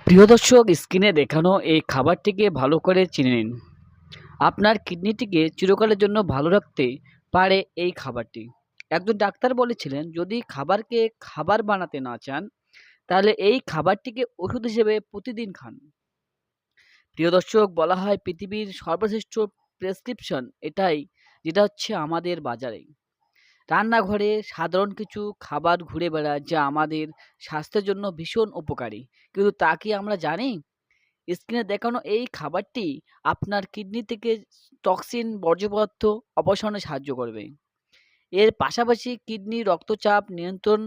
প্রিয় দর্শক, স্ক্রিনে দেখানো এই খাবারটিকে ভালো করে চিনে নিন। আপনার কিডনিটিকে চিরকালের জন্য ভালো রাখতে পারে এই খাবারটি। একজন ডাক্তার বলেছিলেন, যদি খাবারকে খাবার বানাতে না চান, তাহলে এই খাবারটিকে ওষুধ হিসেবে প্রতিদিন খান। প্রিয় দর্শক, বলা হয় পৃথিবীর সর্বশ্রেষ্ঠ প্রেসক্রিপশন এটাই, যেটা হচ্ছে আমাদের বাজারে। রান্নাঘরে সাধারণ কিছু খাবার ঘুরে বেড়ায় যা আমাদের স্বাস্থ্যের জন্য ভীষণ উপকারী। কিন্তু তা কি আমরা জানি? স্ক্রিনে দেখানো এই খাবারটি আপনার কিডনি থেকে টক্সিন বর্জ্য পদার্থ অপসারণে সাহায্য করবে। এর পাশাপাশি কিডনি রক্তচাপ নিয়ন্ত্রণ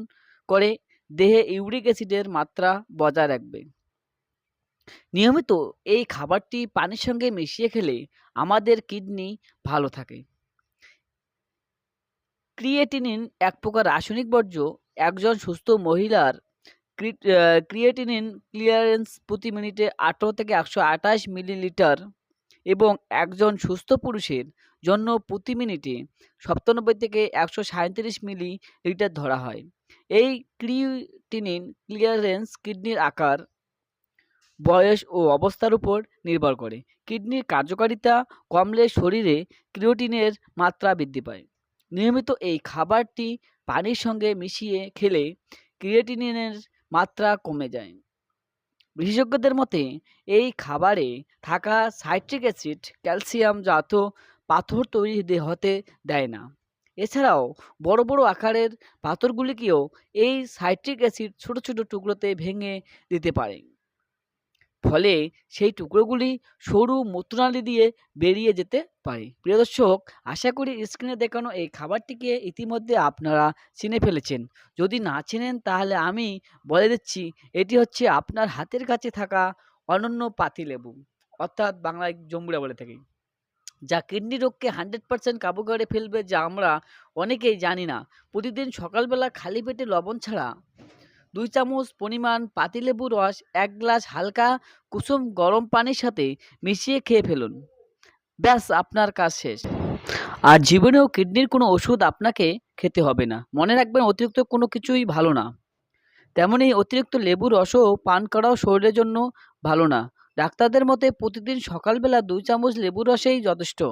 করে, দেহে ইউরিক অ্যাসিডের মাত্রা বজায় রাখবে। নিয়মিত এই খাবারটি পানির সঙ্গে মিশিয়ে খেলে আমাদের কিডনি ভালো থাকে। ক্রিয়েটিনিন এক প্রকার রাসায়নিক বর্জ্য। একজন সুস্থ মহিলার ক্রিয়েটিনিন ক্লিয়ারেন্স প্রতি মিনিটে 18 থেকে 128 মিলিলিটার এবং একজন সুস্থ পুরুষের জন্য প্রতি মিনিটে 97 থেকে 137 মিলিলিটার ধরা হয়। এই ক্রিয়েটিনিন ক্লিয়ারেন্স কিডনির আকার, বয়স ও অবস্থার উপর নির্ভর করে। কিডনির কার্যকারিতা কমলে শরীরে ক্রিয়েটিনের মাত্রা বৃদ্ধি পায়। নিয়মিত এই খাবারটি পানির সঙ্গে মিশিয়ে খেলে ক্রিয়েটিনিনের মাত্রা কমে যায়। বিশেষজ্ঞদের মতে এই খাবারে থাকা সাইট্রিক অ্যাসিড ক্যালসিয়াম জাত পাথর তৈরি হতে দেয় না। এছাড়াও বড় বড় আকারের পাথরগুলিকেও এই সাইট্রিক অ্যাসিড ছোট ছোট টুকরোতে ভেঙে দিতে পারে। ফলে সেই টুকরোগুলি সরু মূত্রনালী দিয়ে বেরিয়ে যেতে পারে। প্রিয় দর্শক, আশা করি স্ক্রিনে দেখানো এই খাবারটিকে ইতিমধ্যে আপনারা চিনে ফেলেছেন। যদি না চেনেন তাহলে আমি বলে দিচ্ছি, এটি হচ্ছে আপনার হাতের কাছে থাকা অনন্য পাতিলেবু, অর্থাৎ বাংলায় জম্বুরা বলে থাকি, যা কিডনি রোগকে 100% কাবু করে ফেলবে, যা আমরা অনেকেই জানি না। প্রতিদিন সকালবেলা খালি পেটে লবণ ছাড়া 2 চামচ পরিমাণ পাতিলেবুর রস 1 গ্লাস হালকা কুসুম গরম পানির সাথে মিশিয়ে খেয়ে ফেলুন। ব্যাস, আপনার কাজ শেষ। আর জীবনেও কিডনির কোনো ওষুধ আপনাকে খেতে হবে না। মনে রাখবেন, অতিরিক্ত কোনো কিছুই ভালো না। তেমনি অতিরিক্ত লেবুর রসও পান করাও শরীরের জন্য ভালো না। ডাক্তারদের মতে প্রতিদিন সকালবেলা 2 চামচ লেবুর রসেই যথেষ্ট।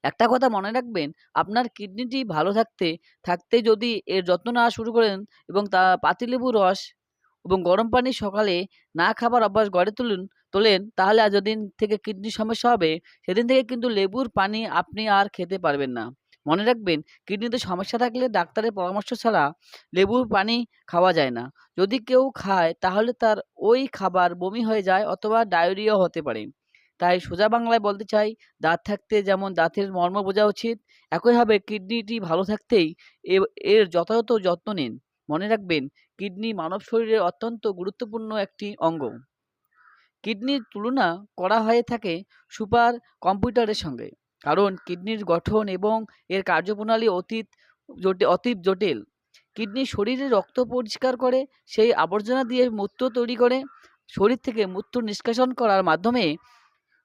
একটা কথা মনে রাখবেন, আপনার কিডনিটি ভালো থাকতে যদি এর যত্ন নেওয়া শুরু করেন এবং পাতিলেবুর রস এবং গরম পানি সকালে না খাবার অভ্যাস গড়ে তোলেন, তাহলে আর যেদিন থেকে কিডনির সমস্যা হবে, সেদিন থেকে কিন্তু লেবুর পানি আপনি আর খেতে পারবেন না। মনে রাখবেন, কিডনিতে সমস্যা থাকলে ডাক্তারের পরামর্শ ছাড়া লেবুর পানি খাওয়া যায় না। যদি কেউ খায় তাহলে তার ওই খাবার বমি হয়ে যায় অথবা ডায়রিয়াও হতে পারে। তাই সোজা বাংলায় বলতে চাই, দাঁত থাকতে যেমন দাঁতের মর্ম বোঝা উচিত, একইভাবে কিডনিটি ভালো থাকতেই এর যথাযথ যত্ন নিন। মনে রাখবেন, কিডনি মানব শরীরের অত্যন্ত গুরুত্বপূর্ণ একটি অঙ্গ। কিডনির তুলনা করা হয়ে থাকে সুপার কম্পিউটারের সঙ্গে, কারণ কিডনির গঠন এবং এর কার্যপ্রণালী অতীব জটিল। কিডনি শরীরে রক্ত পরিষ্কার করে, সেই আবর্জনা দিয়ে মূত্র তৈরি করে, শরীর থেকে মূত্র নিষ্কাশন করার মাধ্যমে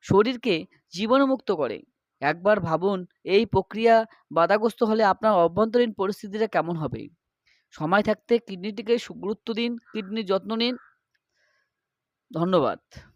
শরীরকে জীবাণুমুক্ত করে। একবার ভাবুন, এই প্রক্রিয়া বাধাগ্রস্ত হলে আপনার অভ্যন্তরীণ পরিস্থিতিটা কেমন হবে। সময় থাকতে কিডনিটিকে গুরুত্ব দিন, কিডনির যত্ন নিন। ধন্যবাদ।